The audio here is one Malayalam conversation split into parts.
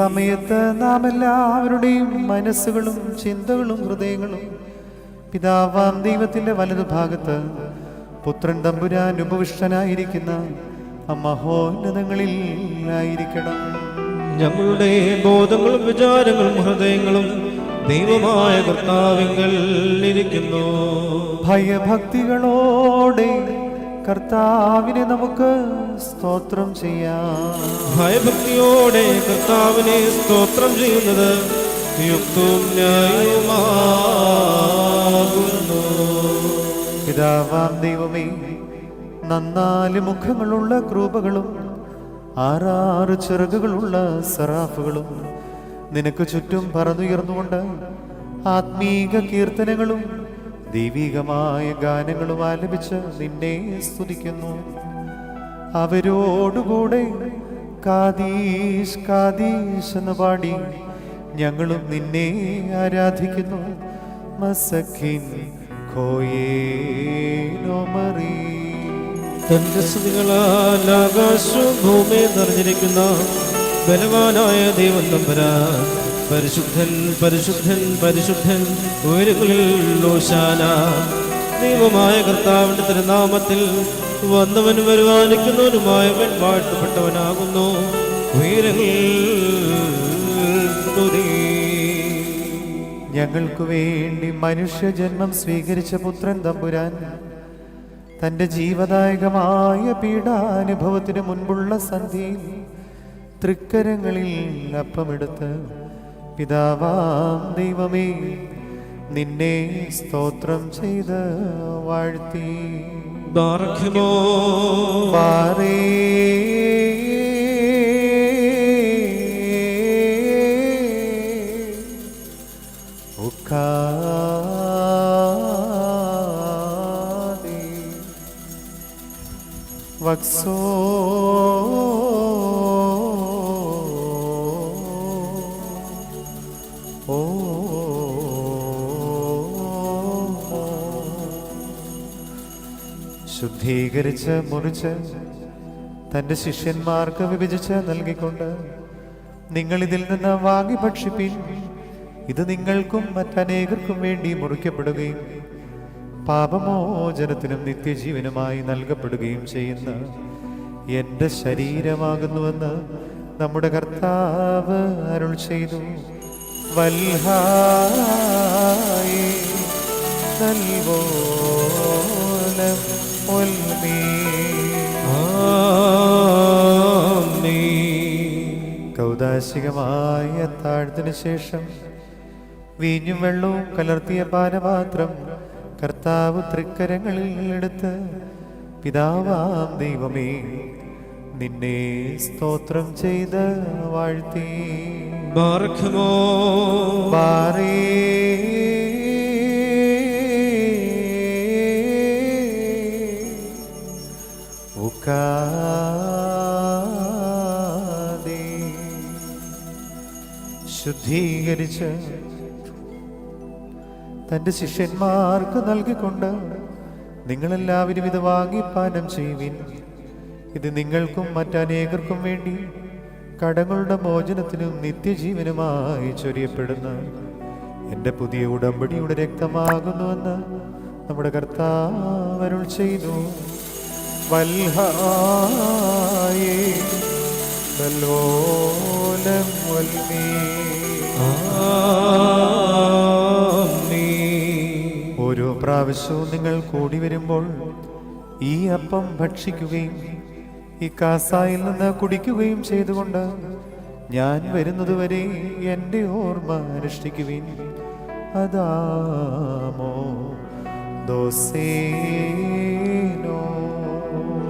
സമയത്ത് നാം എല്ലാവരുടെയും മനസ്സുകളും ചിന്തകളും ഹൃദയങ്ങളും പിതാവാം ദൈവത്തിന്റെ വലതുഭാഗത്ത് പുത്രൻ തമ്പുരാൻ ഉപവിഷ്ടനായിരിക്കുന്ന മഹോന്നതങ്ങളിൽ ആയിരിക്കണം. ഞങ്ങളുടെ ബോധങ്ങളും വിചാരങ്ങളും ഹൃദയങ്ങളും ദൈവമായ കർത്താവിങ്കൽ ഇരിക്കുന്നു. ഭയഭക്തികളോടെ കർത്താവിനെ നമുക്ക് സ്തോത്രം ചെയ്യാം. ഭയഭക്തിയോടെ കർത്താവിനെ സ്തോത്രം ചെയ്യുന്നത് യുക്തവും ന്യായവുമാകുന്നു. പിതാവാം ദൈവമേ, 4 മുഖങ്ങളുള്ള ക്രൂപകളും 6 ചിറകുകളുള്ള സറാഫുകളും നിനക്ക് ചുറ്റും പറന്നുയർന്നുകൊണ്ട് ആത്മീക കീർത്തനങ്ങളും ദൈവികമായ ഗാനങ്ങളും ആലപിച്ച് നിന്നെ സ്തുതിക്കുന്നു. അവരോടുകൂടെ കാദീശ് കാദീശ് എന്ന് പാടി ഞങ്ങളും നിന്നെ ആരാധിക്കുന്നു. മസഖിൻ ഖോയേനോമറി. തന്റെ സ്തുതികളാൽ ആകാശവും ഭൂമിയും നിറഞ്ഞിരിക്കുന്ന ബലവാനായ ദൈവം തമ്പുരാൻ പരിശുദ്ധൻ പരിശുദ്ധൻ പരിശുദ്ധൻ ഉയരങ്ങളിൽ ഹോശാന. ദൈവമായ കർത്താവിന്റെ തിരുനാമത്തിൽ വന്നവനും വരുവാനിക്കുന്നവനുമായവൻ വാഴ്ത്തപ്പെട്ടവനാകുന്നു. ഉയരങ്ങളിൽ ഞങ്ങൾക്കു വേണ്ടി മനുഷ്യജന്മം സ്വീകരിച്ച പുത്രൻ തമ്പുരാൻ തൻ്റെ ജീവദായകമായ പീഡാനുഭവത്തിന് മുൻപുള്ള സന്ധ്യയിൽ തൃക്കരങ്ങളിൽ അപ്പമെടുത്ത് പിതാവാം ദൈവമേ നിന്നെ സ്തോത്രം ചെയ്ത് വാഴ്ത്തി. വക്സോ ശുദ്ധീകരിച്ച് മുറിച്ച് തൻ്റെ ശിഷ്യന്മാർക്ക് വിഭജിച്ച് നൽകിക്കൊണ്ട് നിങ്ങൾ ഇതിൽ നിന്ന് വാങ്ങി ഭക്ഷിപ്പിൻ. ഇത് നിങ്ങൾക്കും മറ്റനേകർക്കും വേണ്ടി മുറിക്കപ്പെടുകയും പാപമോചനത്തിനും നിത്യജീവനുമായി നൽകപ്പെടുകയും ചെയ്യുന്ന എൻ്റെ ശരീരമാകുന്നുവെന്ന് നമ്മുടെ കർത്താവ് അരുൾ ചെയ്തു. വൽഹായേ നൽവോലം കൗദാശികമായ താഴ്ത്തിനു ശേഷം വീഞ്ഞും വെള്ളവും കലർത്തിയ പാനപാത്രം കർത്താവ് തൃക്കരങ്ങളിൽ എടുത്ത് പിതാവാം ദൈവമേ നിന്നെ സ്തോത്രം ചെയ്ത് വാഴ്ത്തി. ശുദ്ധീകരിച്ച് തൻ്റെ ശിഷ്യന്മാർക്ക് നൽകിക്കൊണ്ട് നിങ്ങളെല്ലാവരും ഇത് വാങ്ങി പാനം ചെയ്യുവിൻ. ഇത് നിങ്ങൾക്കും മറ്റനേകർക്കും വേണ്ടി കടങ്ങളുടെ മോചനത്തിനും നിത്യജീവനുമായി ചൊരിയപ്പെടുന്ന എൻ്റെ പുതിയ ഉടമ്പടിയുടെ രക്തമാകുന്നുവെന്ന് നമ്മുടെ കർത്താവ് അരുൾ ചെയ്തു. വൽഹായേ വല്ലോലം വൽമീ. ഓരോ പ്രാവശ്യവും നിങ്ങൾ കൂടി വരുമ്പോൾ ഈ അപ്പം ഭക്ഷിക്കുകയും ഈ കാസായിൽ നിന്ന് കുടിക്കുകയും ചെയ്തുകൊണ്ട് ഞാൻ വരുന്നതുവരെ എൻ്റെ ഓർമ്മ അനുഷ്ഠിക്കുവിൻ. അതാമോ ദോസേനോ.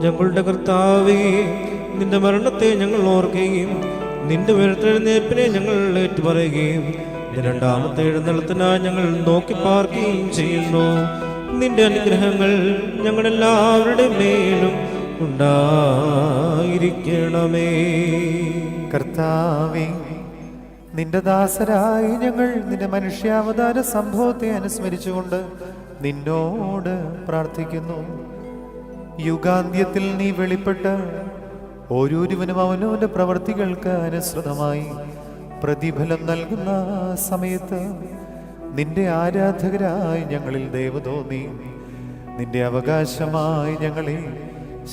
ഞങ്ങളുടെ കർത്താവേ, നിന്റെ മരണത്തെ ഞങ്ങൾ ഓർക്കുകയും നിന്റെ ഉയർത്തെഴുന്നേൽപ്പിനെ ഞങ്ങൾ ഏറ്റുപറയുകയും രണ്ടാമത്തെ എഴുന്നള്ളത്തിനായി ഞങ്ങൾ നോക്കി പാർക്കുകയും ചെയ്യുന്നു. നിന്റെ അനുഗ്രഹങ്ങൾ ഞങ്ങളെല്ലാവരുടെ മേലും ഉണ്ടായിരിക്കണമേ. കർത്താവേ, നിന്റെ ദാസരായി ഞങ്ങൾ നിന്റെ മനുഷ്യാവതാര സംഭവത്തെ അനുസ്മരിച്ചുകൊണ്ട് നിന്നോട് പ്രാർത്ഥിക്കുന്നു. യുഗാന്ത്യത്തിൽ നീ വെളിപ്പെട്ട് ഓരോരുവനും അവനവന്റെ പ്രവർത്തികൾക്ക് അനുസൃതമായി പ്രതിഫലം നൽകുന്ന സമയത്ത് നിന്റെ ആരാധകരായി ഞങ്ങളിൽ ദയവ് തോന്നി നിന്റെ അവകാശമായി ഞങ്ങളെ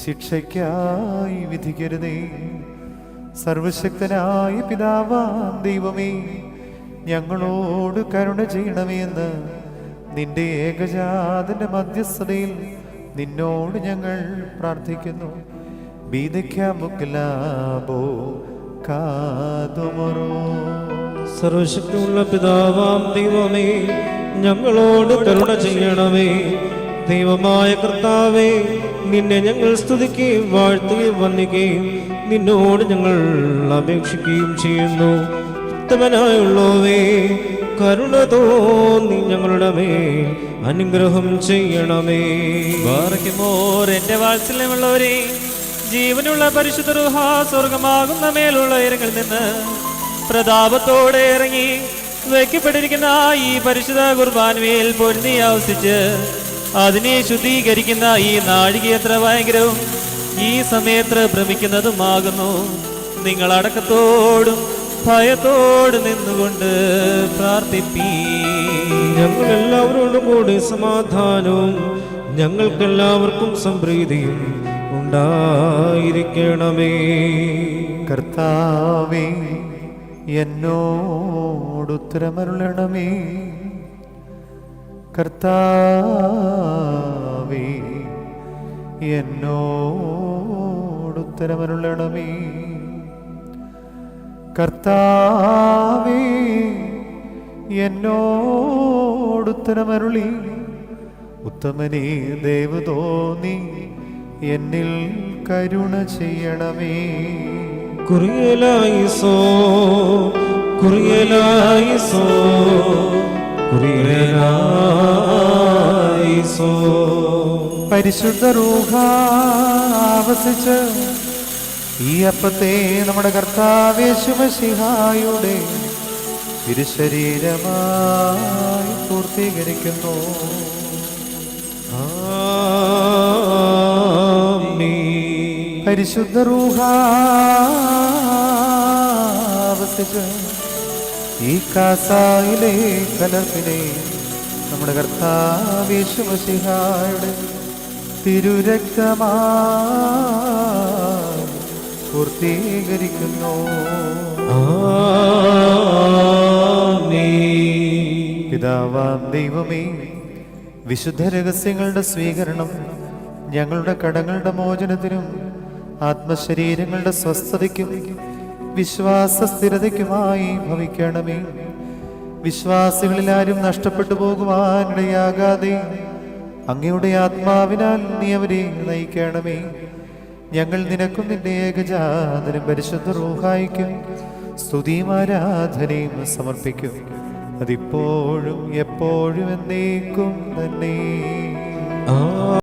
ശിക്ഷയ്ക്കായി വിധിക്കരുതേ. സർവശക്തനായ പിതാവാം ദൈവമേ, ഞങ്ങളോട് കരുണ ചെയ്യണമേ എന്ന് നിന്റെ ഏകജാതന്റെ മധ്യസ്ഥതയിൽ നിന്നോട് ഞങ്ങൾ പ്രാർത്ഥിക്കുന്നു. സർവശക്തിയുള്ള പിതാവാം ദൈവമേ, ഞങ്ങളോട് കരുണ ചെയ്യണമേ. ദൈവമായ കർത്താവേ, നിന്നെ ഞങ്ങൾ സ്തുതിക്കുകയും വാഴ്ത്തുകയും വന്ദിക്കുകയും നിന്നോട് ഞങ്ങൾ അപേക്ഷിക്കുകയും ചെയ്യുന്നു. ഉത്തമനായുള്ളവേ, കരുണ തോന്നി ഞങ്ങളുടെ മേൽ അനുഗ്രഹം ചെയ്യണമേ. ബാറയ്ക്കുമോർ എന്റെ വാത്സല്യമുള്ളവരെ, ജീവനുള്ള പരിശുദ്ധ റൂഹ സ്വർഗമാകുന്ന മേലുള്ള ഉയരങ്ങളിൽ നിന്ന് പ്രതാപത്തോടെ ഇറങ്ങി വയ്ക്കപ്പെട്ടിരിക്കുന്ന ഈ പരിശുദ്ധ കുർബാനയിൽ പൊരുന്നി ആവസിച്ച് അതിനെ ശുദ്ധീകരിക്കുന്ന ഈ നാഴിക എത്ര ഭയങ്കരവും ഈ സമയത്ത് ഭ്രമിക്കുന്നതുമാകുന്നു. നിങ്ങൾ അടക്കത്തോടും ഭയത്തോട് നിന്നുകൊണ്ട് പ്രാർത്ഥിപ്പീ. ഞങ്ങൾ എല്ലാവരോടും കൂടി സമാധാനവും ഞങ്ങൾക്കെല്ലാവർക്കും സംപ്രീതിയും ഉണ്ടായിരിക്കണമേ. കർത്താവേ, എന്നോടുത്തരമരുളണമേ. കർത്താവേ, എന്നോടുത്തരമരുളണമേ. കർത്താവേ, എന്നോടുത്തരമരുളി. ഉത്തമനേ, ദയവ് തോന്നി എന്നിൽ കരുണ ചെയ്യണമേ. കുറിയലായിസോ കുറിയലായിസോ കുറിയലായിസോ. പരിശുദ്ധ റൂഹ ആവസിച്ച് ഈ അപ്പത്തെ നമ്മുടെ കർത്താവ് യേശു മിശിഹായുടെ തിരുശരീരമായി പൂർത്തീകരിക്കുന്നു. പരിശുദ്ധ റൂഹ ആവസിച്ച് ഈ കാസായിലെ കലർപ്പിനെ നമ്മുടെ കർത്താവ് യേശു മിശിഹായുടെ തിരുരക്തമായി പൂർത്തീകരിക്കുന്നു. പിതാവാം ദൈവമേ, വിശുദ്ധ രഹസ്യങ്ങളുടെ സ്വീകരണം ഞങ്ങളുടെ കടങ്ങളുടെ മോചനത്തിനും ആത്മശരീരങ്ങളുടെ സ്വസ്ഥതയ്ക്കും വിശ്വാസ സ്ഥിരതയ്ക്കുമായി ഭവിക്കണമേ. വിശ്വാസികളിൽ ആരും നഷ്ടപ്പെട്ടു പോകുവാനിടയാകാതെ അങ്ങയുടെ ആത്മാവിനാൽ നീ അവരെ നയിക്കണമേ. ഞങ്ങൾ നിനക്കും നിന്റെ ഏകജാതനും പരിശുദ്ധ റൂഹായിക്കും സ്തുതിയും ആരാധനയും സമർപ്പിക്കും. അതിപ്പോഴും എപ്പോഴും എന്നേക്കും തന്നെ.